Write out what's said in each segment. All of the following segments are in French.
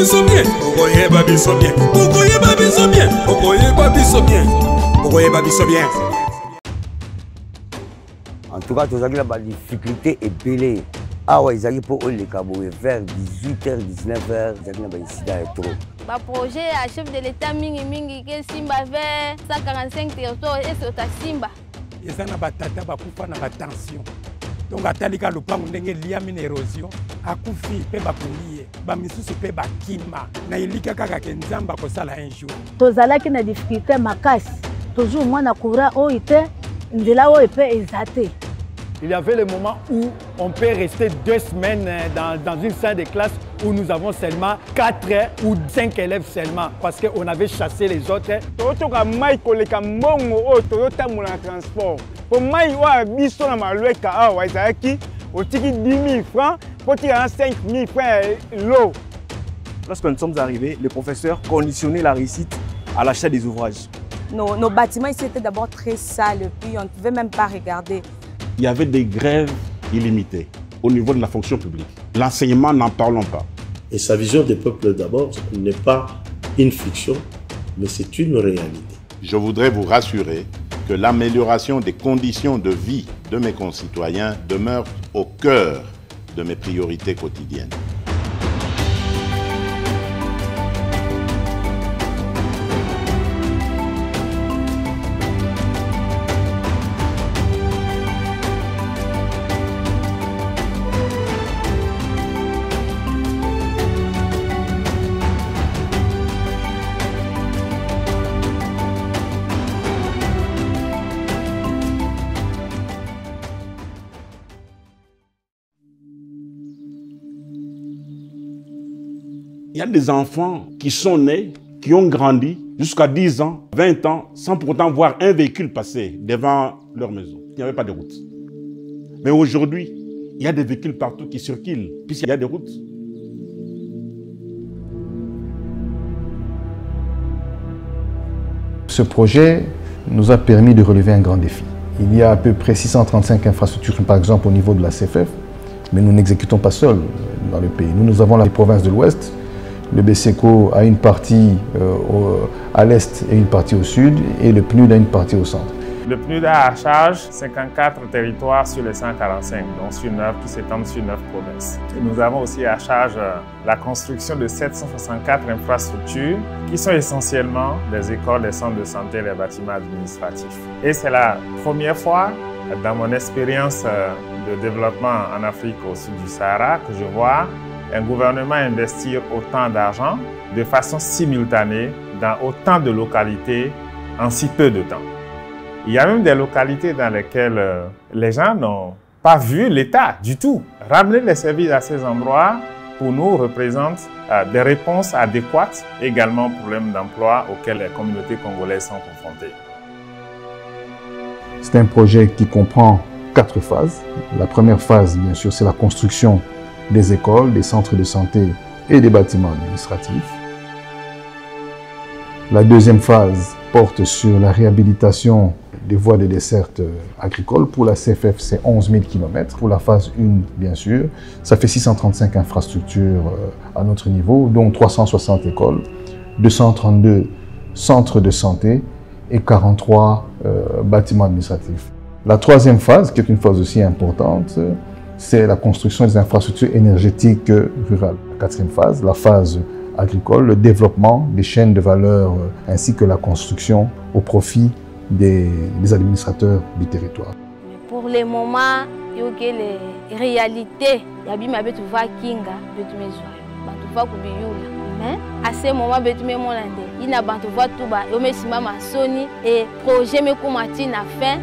biso bien. Okoyeba biso bien. Okoyeba biso bien. Okoyeba biso bien. Okoyeba biso bien. En tout cas, tous les difficultés et belé. Ah ouais, ils arrivent pour les cabos vers 18h, 19h, ils arrivent ici dans trop. Le projet à chef de l'État mingi que Simba vers 145 territoires et c'est au Simba. Et ça n'a pas tata bakufa na tension. Donc atalika lupango ndenge liam une érosion akufi pe bakuliye ba misusu pe bakima na ilika kaka ke nzamba ko sala un jour. Tozalaki na difficulté makasi. Toujours moi na courant o ite ndela o epe ezate. Il y avait le moment où on peut rester 2 semaines dans une salle de classe où nous avons seulement 4 ou 5 élèves seulement parce qu'on avait chassé les autres. Toyotoka mai koleka mbongo oyo toyotambola na transport. Po mai oyo biso na malweka awa ezalaki otiki 10 000 francs po tika na 5 000 francs l'eau. Lorsque nous sommes arrivés, le professeur conditionnait la réussite à l'achat des ouvrages. Nos bâtiments ici étaient d'abord très sales, puis on ne pouvait même pas regarder. Il y avait des grèves illimitées au niveau de la fonction publique. L'enseignement, n'en parlons pas. Et sa vision des peuples d'abord n'est pas une fiction, mais c'est une réalité. Je voudrais vous rassurer que l'amélioration des conditions de vie de mes concitoyens demeure au cœur de mes priorités quotidiennes. Il y a des enfants qui sont nés, qui ont grandi jusqu'à 10 ans, 20 ans, sans pourtant voir un véhicule passer devant leur maison. Il n'y avait pas de route. Mais aujourd'hui, il y a des véhicules partout qui circulent, puisqu'il y a des routes. Ce projet nous a permis de relever un grand défi. Il y a à peu près 635 infrastructures, par exemple, au niveau de la CFF, mais nous n'exécutons pas seuls dans le pays. Nous avons la province de l'Ouest. Le BSECO a une partie à l'est et une partie au sud, et le PNUD a une partie au centre. Le PNUD a à charge 54 territoires sur les 145, dont sur 9 qui s'étendent sur 9 provinces. Et nous avons aussi à charge la construction de 764 infrastructures qui sont essentiellement des écoles, des centres de santé et des bâtiments administratifs. Et c'est la première fois dans mon expérience de développement en Afrique au sud du Sahara que je vois un gouvernement investir autant d'argent de façon simultanée dans autant de localités en si peu de temps. Il y a même des localités dans lesquelles les gens n'ont pas vu l'État du tout. Ramener les services à ces endroits, pour nous, représente des réponses adéquates, également aux problèmes d'emploi auxquels les communautés congolaises sont confrontées. C'est un projet qui comprend 4 phases. La première phase, bien sûr, c'est la construction des écoles, des centres de santé et des bâtiments administratifs. La deuxième phase porte sur la réhabilitation des voies de desserte agricoles. Pour la CFF, c'est 11 000 km. Pour la phase 1, bien sûr, ça fait 635 infrastructures à notre niveau, dont 360 écoles, 232 centres de santé et 43 bâtiments administratifs. La troisième phase, qui est une phase aussi importante, c'est la construction des infrastructures énergétiques rurales. La quatrième phase, la phase agricole, le développement des chaînes de valeur ainsi que la construction au profit des administrateurs du territoire. Pour le moment, il y a les réalités. Il y a des gens qui vont kinga, mais à ce moment, il y a des gens qui vont et projet me commencent à faire.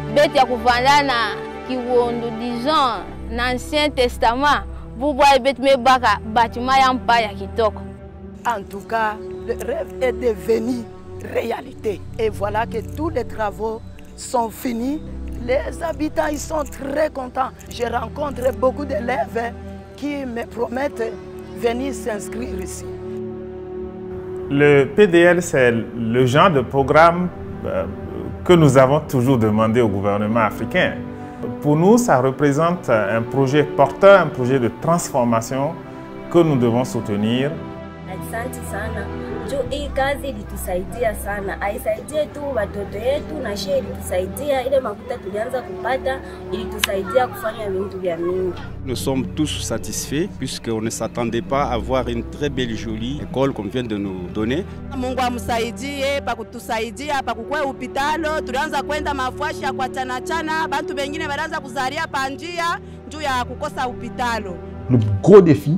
Disons, l'Ancien Testament, vous voyez bâtiment en tout cas, le rêve est devenu réalité. Et voilà que tous les travaux sont finis. Les habitants ils sont très contents. Je rencontre beaucoup d'élèves qui me promettent de venir s'inscrire ici. Le PDL, c'est le genre de programme que nous avons toujours demandé au gouvernement africain. Pour nous, ça représente un projet porteur, un projet de transformation que nous devons soutenir. Asante sana. Jo, hii kazi ilitusaidia sana. Haisaidie tu watoto yetu na shehe ilitusaidia. Ile makuta tulianza kupata ilitusaidia kufanya vitu vya mingi. Nous sommes tous satisfaits puisqu'on ne s'attendait pas à voir une très belle jolie école qu'on vient de nous donner. Mungu amsaidie pa kutusaidia pa kukwe upitalo. Tulianza kwenda mafuashi ya kwa chana bantu bengine wanaanza kuzaria panjia juu ya kukosa upitalo. Le gros défi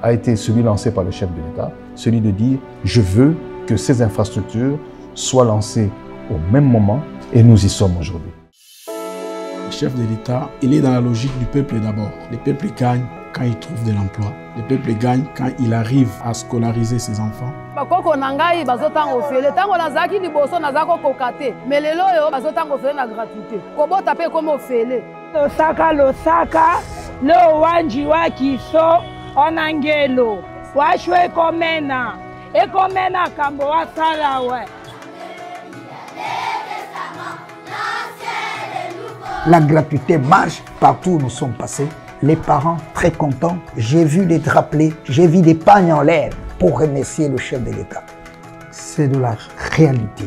a été celui lancé par le chef de l'État, celui de dire je veux que ces infrastructures soient lancées au même moment et nous y sommes aujourd'hui. Le chef de l'État, il est dans la logique du peuple d'abord. Le peuple gagne quand il trouve de l'emploi. Le peuple gagne quand il arrive à scolariser ses enfants. bakoko na ngai bazotanga ofele tango nazaki liboso nazako kokate mais lelo oyo bazotanga ofele na gratuité kobota pe comme ofele losaka lo wanji wa kiso onangelo washwe ekomena kambo wasala we. La gratuité marche partout où nous sommes passés. Les parents très contents. J'ai vu des drapelés, j'ai vu des pagnes en l'air pour remercier le chef de l'État. C'est de la réalité.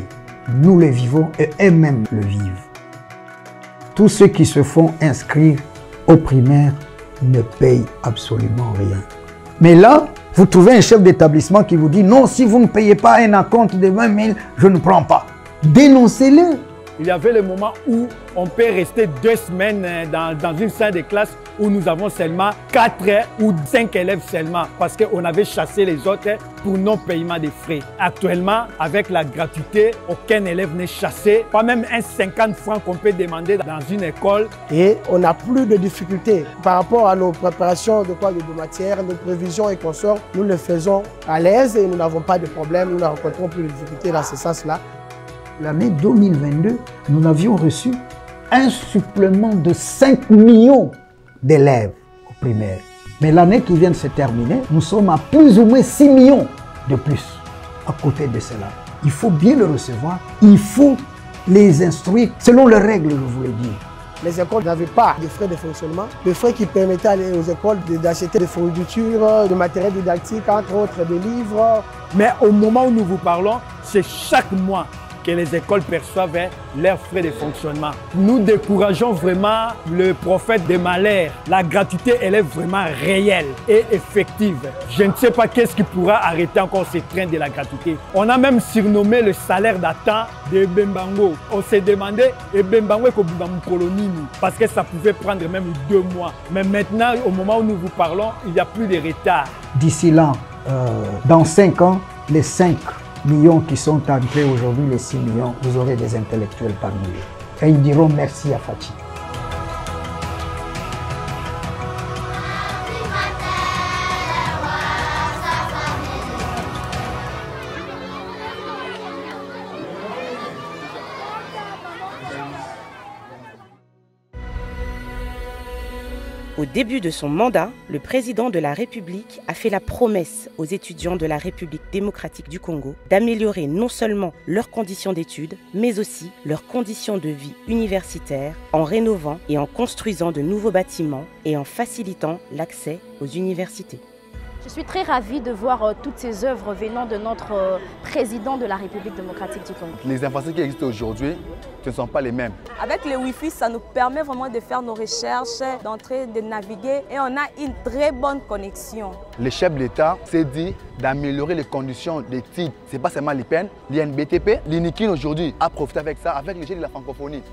Nous le vivons et eux-mêmes le vivent. Tous ceux qui se font inscrire au primaire ne payent absolument rien. Mais là, vous trouvez un chef d'établissement qui vous dit non, si vous ne payez pas un acompte de 20 000, je ne prends pas. Dénoncez-le. Il y avait le moment où on peut rester 2 semaines dans une salle de classe où nous avons seulement 4 ou 5 élèves seulement parce qu'on avait chassé les autres pour non-paiement des frais. Actuellement, avec la gratuité, aucun élève n'est chassé, pas même un 50 francs qu'on peut demander dans une école. Et on n'a plus de difficultés par rapport à nos préparations de matière, nos prévisions et consorts. Nous le faisons à l'aise et nous n'avons pas de problème, nous ne rencontrons plus de difficultés dans ce sens-là. L'année 2022, nous avions reçu un supplément de 5 millions d'élèves au primaire. Mais l'année qui vient de se terminer, nous sommes à plus ou moins 6 millions de plus. À côté de cela, il faut bien le recevoir, il faut les instruire selon les règles, je voulais dire. Les écoles n'avaient pas de frais de fonctionnement, de frais qui permettaient aux écoles d'acheter des fournitures, de matériel didactique, entre autres des livres. Mais au moment où nous vous parlons, c'est chaque mois que les écoles perçoivent leurs frais de fonctionnement. Nous décourageons vraiment le prophète des malheurs. La gratuité, elle est vraiment réelle et effective. Je ne sais pas qu'est-ce qui pourra arrêter encore ce train de la gratuité. On a même surnommé le salaire d'attente de Bembango. On s'est demandé, et Bembango est colonie parce que ça pouvait prendre même 2 mois. Mais maintenant, au moment où nous vous parlons, il n'y a plus de retard. D'ici là, dans 5 ans, les 5 millions qui sont entrés aujourd'hui, les 6 millions, vous aurez des intellectuels parmi eux. Et ils diront merci à Fatih. Au début de son mandat, le président de la République a fait la promesse aux étudiants de la République démocratique du Congo d'améliorer non seulement leurs conditions d'études, mais aussi leurs conditions de vie universitaire en rénovant et en construisant de nouveaux bâtiments et en facilitant l'accès aux universités. Je suis très ravie de voir toutes ces œuvres venant de notre président de la République démocratique du Congo. Les infrastructures qui existent aujourd'hui, ce ne sont pas les mêmes. Avec le Wi-Fi, ça nous permet vraiment de faire nos recherches, d'entrer, de naviguer et on a une très bonne connexion. Le chef de l'État s'est dit d'améliorer les conditions d'études. Ce n'est pas seulement l'IPEN, l'INBTP, l'INIKIN aujourd'hui a profité avec ça, avec le jeu de la francophonie.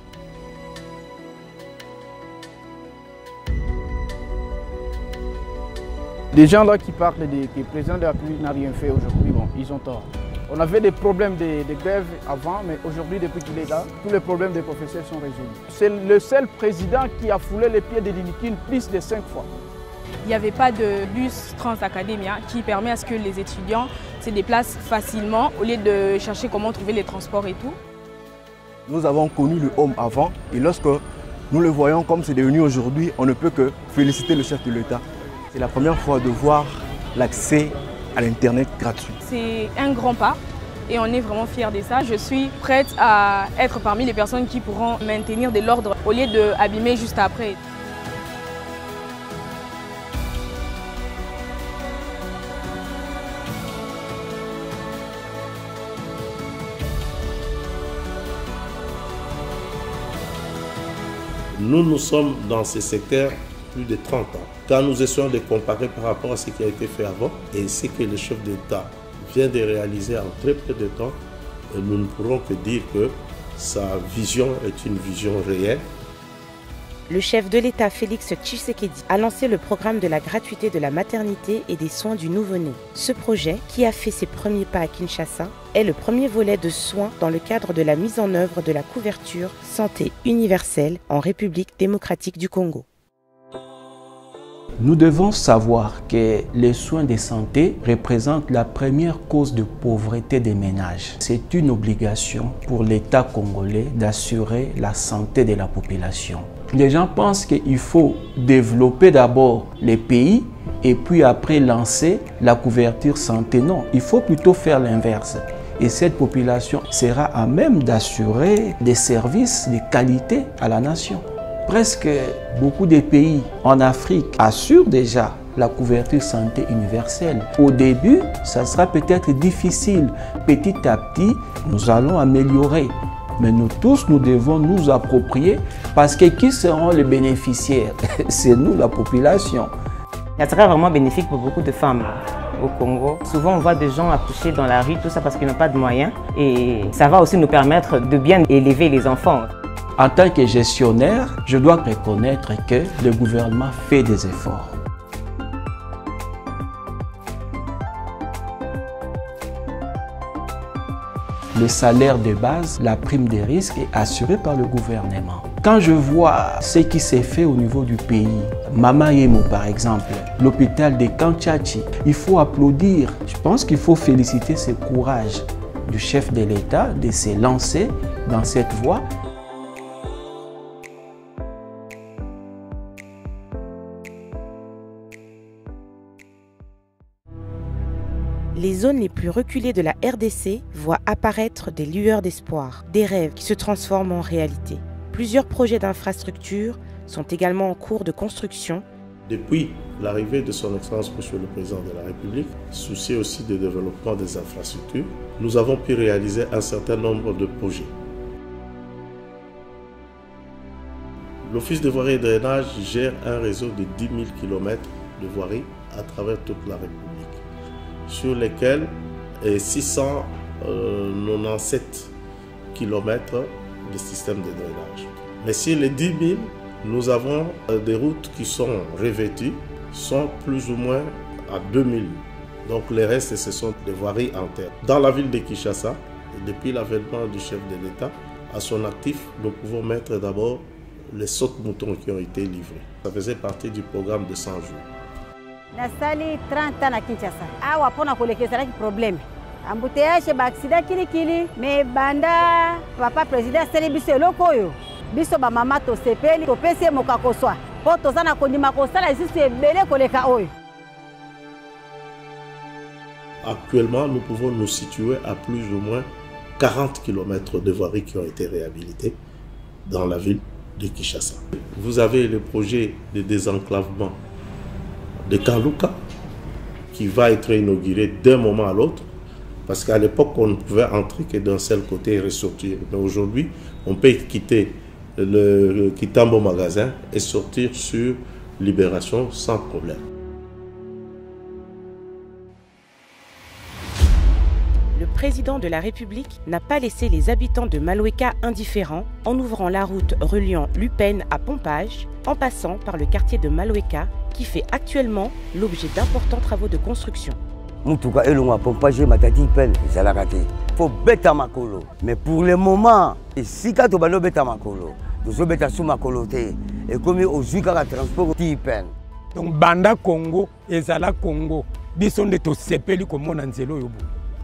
Des gens là qui parlent que le président de la République n'a rien fait aujourd'hui, bon, ils ont tort. On avait des problèmes de grève avant, mais aujourd'hui, depuis qu'il est là, tous les problèmes des professeurs sont résolus. C'est le seul président qui a foulé les pieds de l'INIKIN plus de 5 fois. Il n'y avait pas de bus Transacadémia qui permet à ce que les étudiants se déplacent facilement au lieu de chercher comment trouver les transports et tout. Nous avons connu le homme avant et lorsque nous le voyons comme c'est devenu aujourd'hui, on ne peut que féliciter le chef de l'État. C'est la première fois de voir l'accès à l'Internet gratuit. C'est un grand pas et on est vraiment fiers de ça. Je suis prête à être parmi les personnes qui pourront maintenir de l'ordre au lieu d'abîmer juste après. Nous sommes dans ce secteur plus de 30 ans. Quand nous essayons de comparer par rapport à ce qui a été fait avant et ce que le chef d'État vient de réaliser en très peu de temps, nous ne pourrons que dire que sa vision est une vision réelle. Le chef de l'État Félix Tshisekedi a lancé le programme de la gratuité de la maternité et des soins du nouveau-né. Ce projet, qui a fait ses premiers pas à Kinshasa, est le premier volet de soins dans le cadre de la mise en œuvre de la couverture santé universelle en République démocratique du Congo. Nous devons savoir que les soins de santé représentent la première cause de pauvreté des ménages. C'est une obligation pour l'État congolais d'assurer la santé de la population. Les gens pensent qu'il faut développer d'abord les pays et puis après lancer la couverture santé. Non, il faut plutôt faire l'inverse. Et cette population sera à même d'assurer des services de qualité à la nation. Presque beaucoup de pays en Afrique assurent déjà la couverture santé universelle. Au début, ça sera peut-être difficile. Petit à petit, nous allons améliorer. Mais nous tous, nous devons nous approprier parce que qui seront les bénéficiaires? C'est nous, la population. Ça sera vraiment bénéfique pour beaucoup de femmes au Congo. Souvent, on voit des gens accoucher dans la rue, tout ça parce qu'ils n'ont pas de moyens. Et ça va aussi nous permettre de bien élever les enfants. En tant que gestionnaire, je dois reconnaître que le gouvernement fait des efforts. Le salaire de base, la prime des risques est assurée par le gouvernement. Quand je vois ce qui s'est fait au niveau du pays, Mama Yemo par exemple, l'hôpital de Kanchachi, il faut applaudir. Je pense qu'il faut féliciter ce courage du chef de l'État de se lancer dans cette voie. Les zones les plus reculées de la RDC voient apparaître des lueurs d'espoir, des rêves qui se transforment en réalité. Plusieurs projets d'infrastructures sont également en cours de construction. Depuis l'arrivée de son Excellence Monsieur le Président de la République, soucieux aussi du développement des infrastructures, nous avons pu réaliser un certain nombre de projets. L'Office de voirie et de drainage gère un réseau de 10 000 km de voirie à travers toute la République, sur lesquels 697 km de système de drainage. Mais sur les 10 000, nous avons des routes qui sont revêtues, sont plus ou moins à 2000. Donc les restes, ce sont des voiries en terre. Dans la ville de Kinshasa, depuis l'avènement du chef de l'État, à son actif, nous pouvons mettre d'abord les sautes-moutons qui ont été livrés. Ça faisait partie du programme de 100 jours. Nasali 30 ans à Kinshasa. Awa pona kolekeza ki problème. Embouteillage ba accident kili mais banda papa président seli biso eloko yo. Biso ba mama to sepeli to pese mokakoswa. Po to zana kondima kosala ici ebele koleka oyo. Actuellement, nous pouvons nous situer à plus ou moins 40 km de voiries qui ont été réhabilitées dans la ville de Kinshasa. Vous avez le projet de désenclavement de Kaluka qui va être inauguré d'un moment à l'autre, parce qu'à l'époque on ne pouvait entrer que d'un seul côté et ressortir. Mais aujourd'hui, on peut quitter le Kitambo magasin et sortir sur Libération sans problème. Le président de la République n'a pas laissé les habitants de Malweka indifférents en ouvrant la route reliant Lupène à Pompage, en passant par le quartier de Malweka qui fait actuellement l'objet d'importants travaux de construction. Mutuka elonga Pompage matati peine, ça l'a raté. Faut bêta makolo. Mais pour le moment, si quand on va bêta makolo, nous bêta sous makolo té et comme au juka la transport ti peine. Donc banda Congo et Zala Congo, bison de to sepeli comme mon anzelo yobu.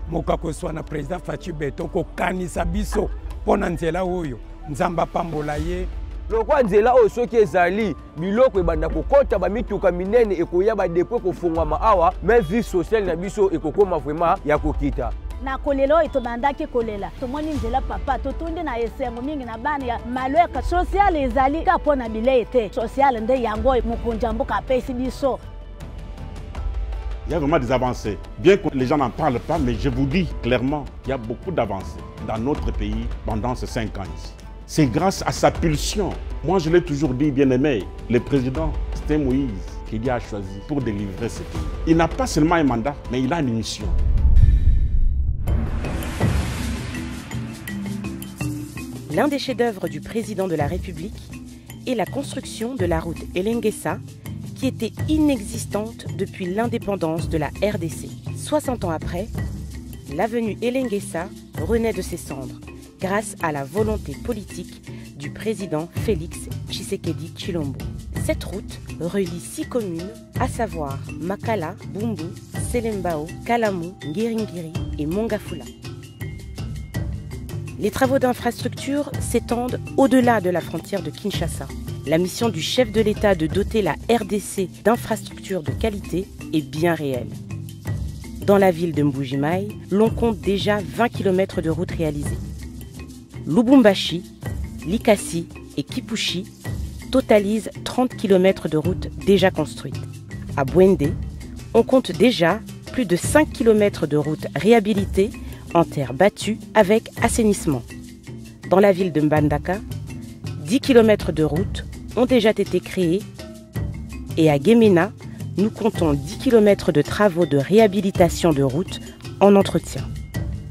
Mokako soit président Fachi Beton ko kanisa biso pona nzela oyo nzamba pambola ye lokwa nzela oyo soki ezali biloko ebanda kokota bamituka minene ekoya badepo kofungwama awa mais vie sociale na biso ekokoma vraiment ya kokita na kolelo etobandaki kolela tomoni nzela papa totundi na esengo mingi na bana ya Malweka social ezali ka pona bilei te social nde yango mokonja mboka pesi biso. Il y a vraiment des avancées. Bien que les gens n'en parlent pas, mais je vous dis clairement qu'il y a beaucoup d'avancées dans notre pays pendant ces 5 ans ici. C'est grâce à sa pulsion. Moi, je l'ai toujours dit, bien aimé, le président, c'était Moïse qu'il a choisi pour délivrer ce pays. Il n'a pas seulement un mandat, mais il a une mission. L'un des chefs-d'œuvre du président de la République est la construction de la route Elenguessa, qui était inexistante depuis l'indépendance de la RDC. 60 ans après, l'avenue Elenguessa renaît de ses cendres grâce à la volonté politique du président Félix Tshisekedi Tshilombo. Cette route relie 6 communes, à savoir Makala, Bumbu, Selembao, Kalamu, Ngiringiri et Mongafula. Les travaux d'infrastructure s'étendent au-delà de la frontière de Kinshasa. La mission du chef de l'État de doter la RDC d'infrastructures de qualité est bien réelle. Dans la ville de Mbuji-Mayi, l'on compte déjà 20 km de routes réalisées. Lubumbashi, Likasi et Kipushi totalisent 30 km de routes déjà construites. À Bwende, on compte déjà plus de 5 km de routes réhabilitées en terre battue avec assainissement. Dans la ville de Mbandaka, 10 km de routes ont déjà été créés et à Gemena, nous comptons 10 km de travaux de réhabilitation de routes en entretien.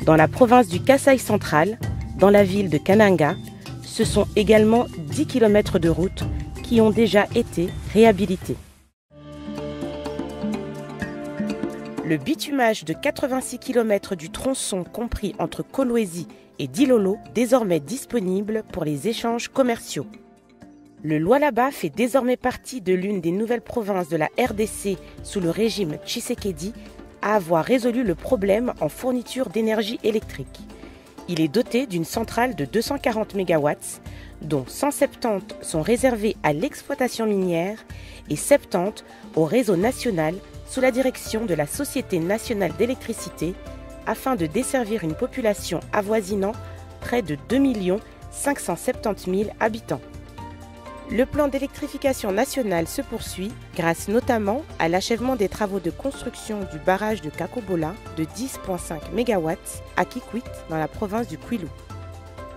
Dans la province du Kasaï central, dans la ville de Kananga, ce sont également 10 km de routes qui ont déjà été réhabilités. Le bitumage de 86 km du tronçon compris entre Kolwezi et Dilolo, désormais disponible pour les échanges commerciaux. Le Lualaba fait désormais partie de l'une des nouvelles provinces de la RDC sous le régime Tshisekedi à avoir résolu le problème en fourniture d'énergie électrique. Il est doté d'une centrale de 240 MW, dont 170 sont réservés à l'exploitation minière et 70 au réseau national sous la direction de la Société nationale d'électricité afin de desservir une population avoisinant près de 2 570 000 habitants. Le plan d'électrification nationale se poursuit grâce notamment à l'achèvement des travaux de construction du barrage de Kakobola de 10,5 MW à Kikwit dans la province du Kwilu.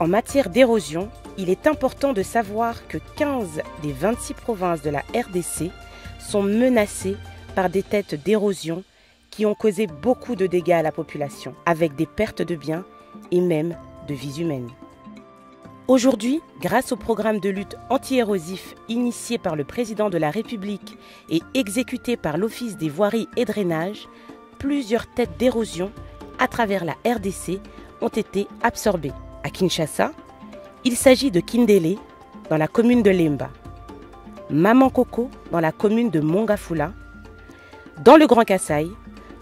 En matière d'érosion, il est important de savoir que 15 des 26 provinces de la RDC sont menacées par des têtes d'érosion qui ont causé beaucoup de dégâts à la population, avec des pertes de biens et même de vies humaines. Aujourd'hui, grâce au programme de lutte anti-érosif initié par le président de la République et exécuté par l'Office des voiries et drainages, plusieurs têtes d'érosion à travers la RDC ont été absorbées. À Kinshasa, il s'agit de Kindele dans la commune de Lemba, Mamankoko dans la commune de Mongafula. Dans le Grand Kasaï,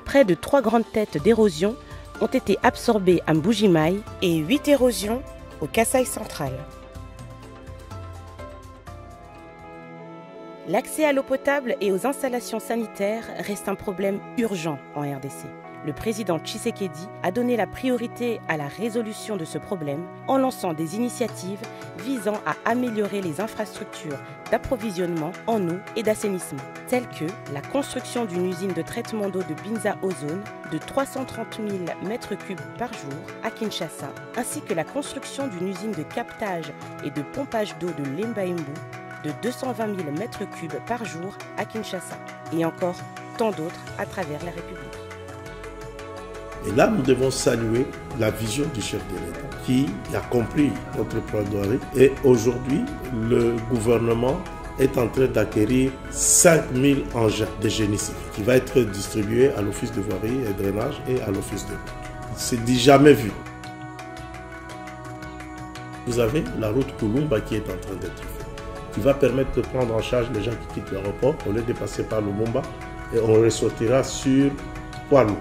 près de 3 grandes têtes d'érosion ont été absorbées à Mbuji-Mayi et 8 érosions au Kasaï central. L'accès à l'eau potable et aux installations sanitaires reste un problème urgent en RDC. Le président Tshisekedi a donné la priorité à la résolution de ce problème en lançant des initiatives visant à améliorer les infrastructures d'approvisionnement en eau et d'assainissement, telles que la construction d'une usine de traitement d'eau de Binza Ozone de 330 000 m3 par jour à Kinshasa, ainsi que la construction d'une usine de captage et de pompage d'eau de Lembaimbu de 220 000 m3 par jour à Kinshasa, et encore tant d'autres à travers la République. Et là, nous devons saluer la vision du chef de l'État qui a compris notre plaidoirie. Et aujourd'hui, le gouvernement est en train d'acquérir 5000 engins de génie civil qui va être distribué à l'Office de voirie et drainage et à l'Office de route. C'est dit jamais vu. Vous avez la route Kulumba qui est en train d'être faite, qui va permettre de prendre en charge les gens qui quittent l'aéroport au lieu de passer par Lumumba, et on ressortira sur Poilou.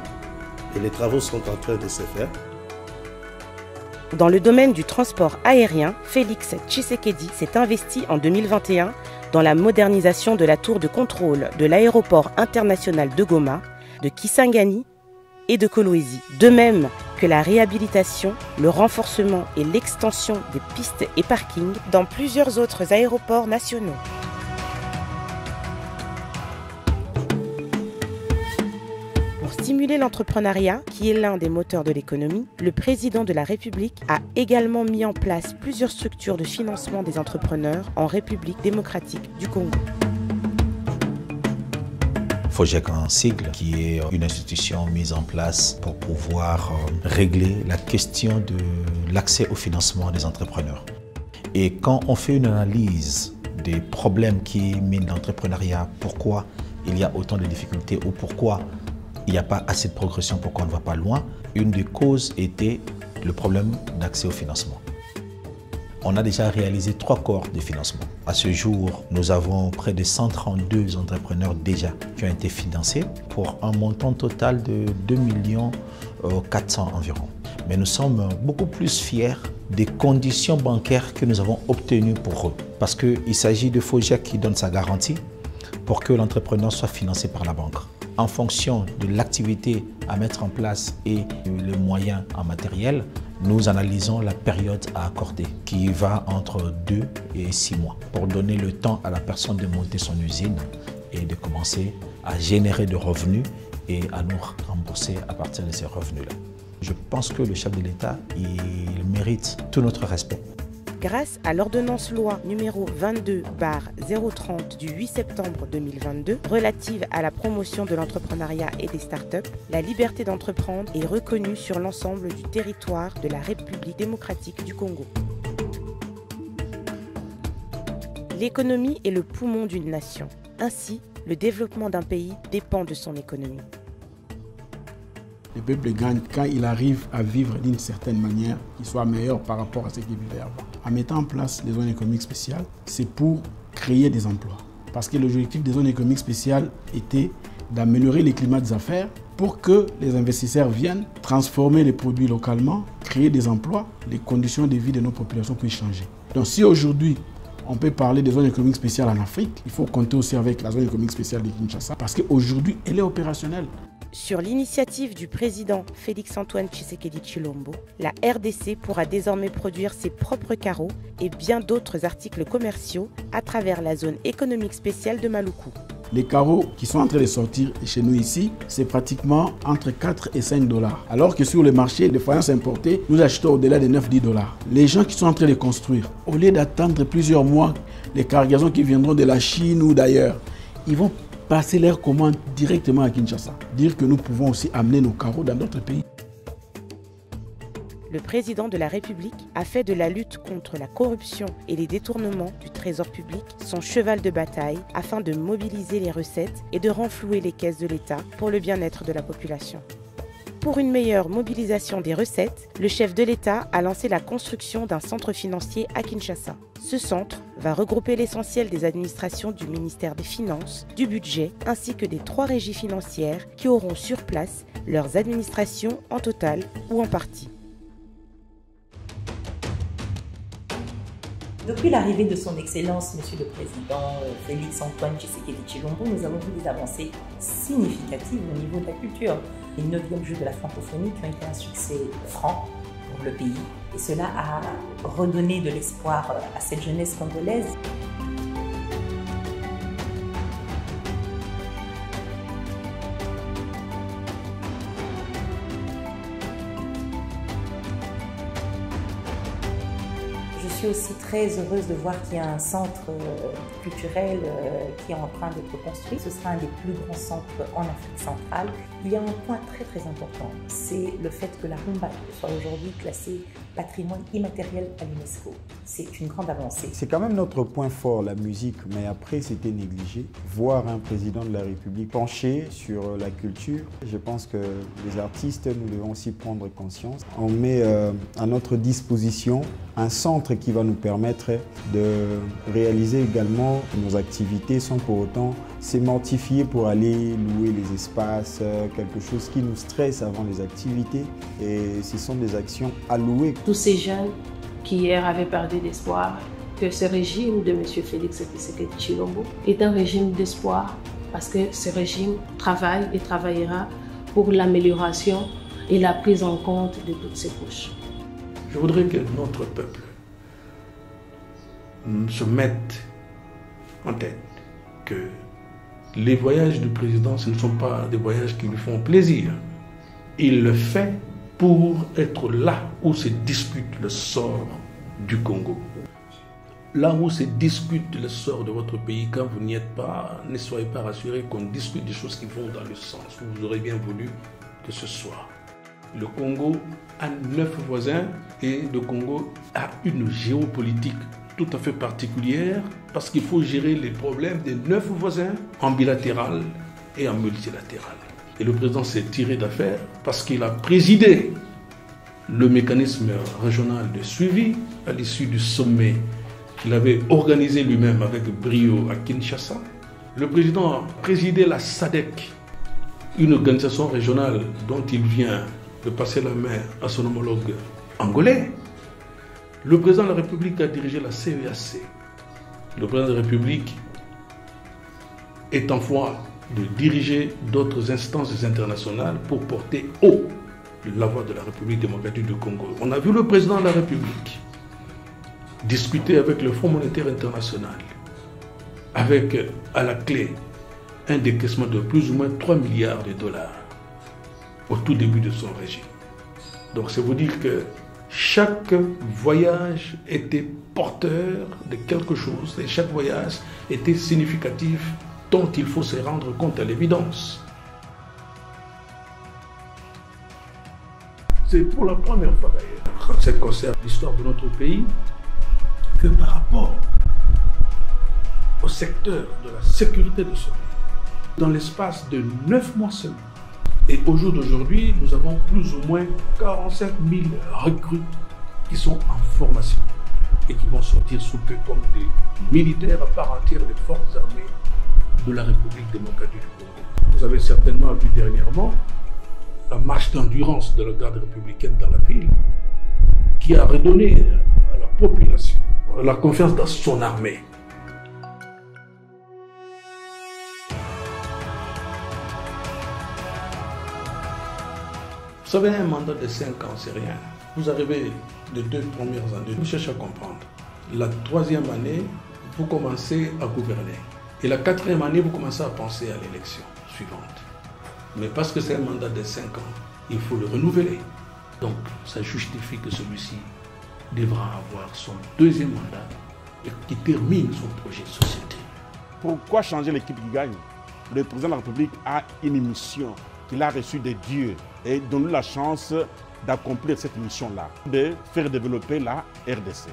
Et les travaux sont en train de se faire. Dans le domaine du transport aérien, Félix Tshisekedi s'est investi en 2021 dans la modernisation de la tour de contrôle de l'aéroport international de Goma, de Kisangani et de Kolwezi. De même que la réhabilitation, le renforcement et l'extension des pistes et parkings dans plusieurs autres aéroports nationaux. Pour Pour stimuler l'entrepreneuriat, qui est l'un des moteurs de l'économie, le président de la République a également mis en place plusieurs structures de financement des entrepreneurs en République démocratique du Congo. FOGEC en sigle, qui est une institution mise en place pour pouvoir régler la question de l'accès au financement des entrepreneurs. Et quand on fait une analyse des problèmes qui minent l'entrepreneuriat, pourquoi il y a autant de difficultés ou pourquoi il n'y a pas assez de progression, pourquoi on ne va pas loin, une des causes était le problème d'accès au financement. On a déjà réalisé 3 cohortes de financement. À ce jour, nous avons près de 132 entrepreneurs déjà qui ont été financés pour un montant total de 2 400 000 environ. Mais nous sommes beaucoup plus fiers des conditions bancaires que nous avons obtenues pour eux. Parce qu'il s'agit de FOGEC qui donne sa garantie pour que l'entrepreneur soit financé par la banque. En fonction de l'activité à mettre en place et les moyens en matériel, nous analysons la période à accorder, qui va entre 2 et 6 mois, pour donner le temps à la personne de monter son usine et de commencer à générer de revenus et à nous rembourser à partir de ces revenus-là. Je pense que le chef de l'État, il mérite tout notre respect. Grâce à l'ordonnance loi numéro 22/030 du 8 septembre 2022 relative à la promotion de l'entrepreneuriat et des startups, la liberté d'entreprendre est reconnue sur l'ensemble du territoire de la République démocratique du Congo. L'économie est le poumon d'une nation. Ainsi, le développement d'un pays dépend de son économie. Le peuple gagne quand il arrive à vivre d'une certaine manière qui soit meilleure par rapport à ce qu'il vivait avant. En mettant en place les zones économiques spéciales, c'est pour créer des emplois. Parce que l'objectif des zones économiques spéciales était d'améliorer les climats des affaires pour que les investisseurs viennent transformer les produits localement, créer des emplois, les conditions de vie de nos populations puissent changer. Donc si aujourd'hui, on peut parler des zones économiques spéciales en Afrique, il faut compter aussi avec la zone économique spéciale de Kinshasa parce qu'aujourd'hui, elle est opérationnelle. Sur l'initiative du président Félix-Antoine Tshisekedi Tshilombo, la RDC pourra désormais produire ses propres carreaux et bien d'autres articles commerciaux à travers la zone économique spéciale de Maluku. Les carreaux qui sont en train de sortir chez nous ici, c'est pratiquement entre 4 et 5 $. Alors que sur le marché, les faïences importées, nous achetons au-delà de 9-10 $. Les gens qui sont en train de construire, au lieu d'attendre plusieurs mois les cargaisons qui viendront de la Chine ou d'ailleurs, ils vont passer leurs commandes directement à Kinshasa. Dire que nous pouvons aussi amener nos carreaux dans d'autres pays. Le président de la République a fait de la lutte contre la corruption et les détournements du trésor public son cheval de bataille afin de mobiliser les recettes et de renflouer les caisses de l'État pour le bien-être de la population. Pour une meilleure mobilisation des recettes, le chef de l'État a lancé la construction d'un centre financier à Kinshasa. Ce centre va regrouper l'essentiel des administrations du ministère des Finances, du Budget, ainsi que des 3 régies financières qui auront sur place leurs administrations en total ou en partie. Depuis l'arrivée de son Excellence, Monsieur le Président Félix-Antoine Tshisekedi Tshilombo, nous avons vu des avancées significatives au niveau de la culture. Les 9e Jeux de la francophonie qui ont été un succès franc pour le pays. Et cela a redonné de l'espoir à cette jeunesse congolaise. Je suis aussi très heureuse de voir qu'il y a un centre culturel qui est en train d'être construit. Ce sera un des plus grands centres en Afrique centrale. Il y a un point très important, c'est le fait que la rumba soit aujourd'hui classée patrimoine immatériel à l'UNESCO. C'est une grande avancée. C'est quand même notre point fort, la musique, mais après c'était négligé. Voir un président de la République pencher sur la culture, je pense que les artistes, nous devons aussi prendre conscience. On met à notre disposition un centre qui va nous permettre de réaliser également nos activités sans pour autant se mortifier pour aller louer les espaces, quelque chose qui nous stresse avant les activités. Et ce sont des actions allouées. Tous ces jeunes qui hier avaient perdu d'espoir, que ce régime de M. Félix Tshisekedi Tshilombo est un régime d'espoir parce que ce régime travaille et travaillera pour l'amélioration et la prise en compte de toutes ces couches. Je voudrais que notre peuple se mette en tête que Les voyages du président, ce ne sont pas des voyages qui lui font plaisir. Il le fait pour être là où se discute le sort du Congo. Là où se discute le sort de votre pays, quand vous n'y êtes pas, ne soyez pas rassurés qu'on discute des choses qui vont dans le sens où vous aurez bien voulu que ce soit. Le Congo a 9 voisins et le Congo a une géopolitique tout à fait particulière parce qu'il faut gérer les problèmes des 9 voisins en bilatéral et en multilatéral. Et le président s'est tiré d'affaire parce qu'il a présidé le mécanisme régional de suivi à l'issue du sommet qu'il avait organisé lui-même avec brio à Kinshasa. Le président a présidé la SADC, une organisation régionale dont il vient de passer la main à son homologue angolais. Le président de la République a dirigé la CEAC. Le président de la République est en voie de diriger d'autres instances internationales pour porter haut la voix de la République démocratique du Congo. On a vu le président de la République discuter avec le Fonds monétaire international, avec à la clé un décaissement de plus ou moins 3 milliards de dollars au tout début de son régime. Donc c'est vous dire que chaque voyage était porteur de quelque chose et chaque voyage était significatif dont il faut se rendre compte à l'évidence. C'est pour la première fois d'ailleurs, quand ça concerne l'histoire de notre pays, que par rapport au secteur de la sécurité de ce pays, dans l'espace de 9 mois seulement, et au jour d'aujourd'hui, nous avons plus ou moins 45 000 recrues qui sont en formation et qui vont sortir sous peu comme des militaires à part entière des forces armées de la République démocratique du Congo. Vous avez certainement vu dernièrement la marche d'endurance de la garde républicaine dans la ville qui a redonné à la population la confiance dans son armée. Vous savez, un mandat de 5 ans, c'est rien. Vous arrivez les 2 premières années, vous cherchez à comprendre. La 3e année, vous commencez à gouverner. Et la 4e année, vous commencez à penser à l'élection suivante. Mais parce que c'est un mandat de 5 ans, il faut le renouveler. Donc, ça justifie que celui-ci devra avoir son 2e mandat et qui termine son projet de société. Pourquoi changer l'équipe qui gagne? Le président de la République a une mission qu'il a reçue de Dieu et donne-nous la chance d'accomplir cette mission-là, de faire développer la RDC.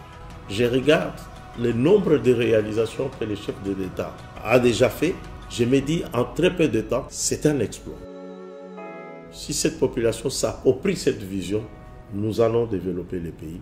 Je regarde le nombre de réalisations que le chef de l'État a déjà fait. Je me dis, en très peu de temps, c'est un exploit. Si cette population s'approprie cette vision, nous allons développer le pays.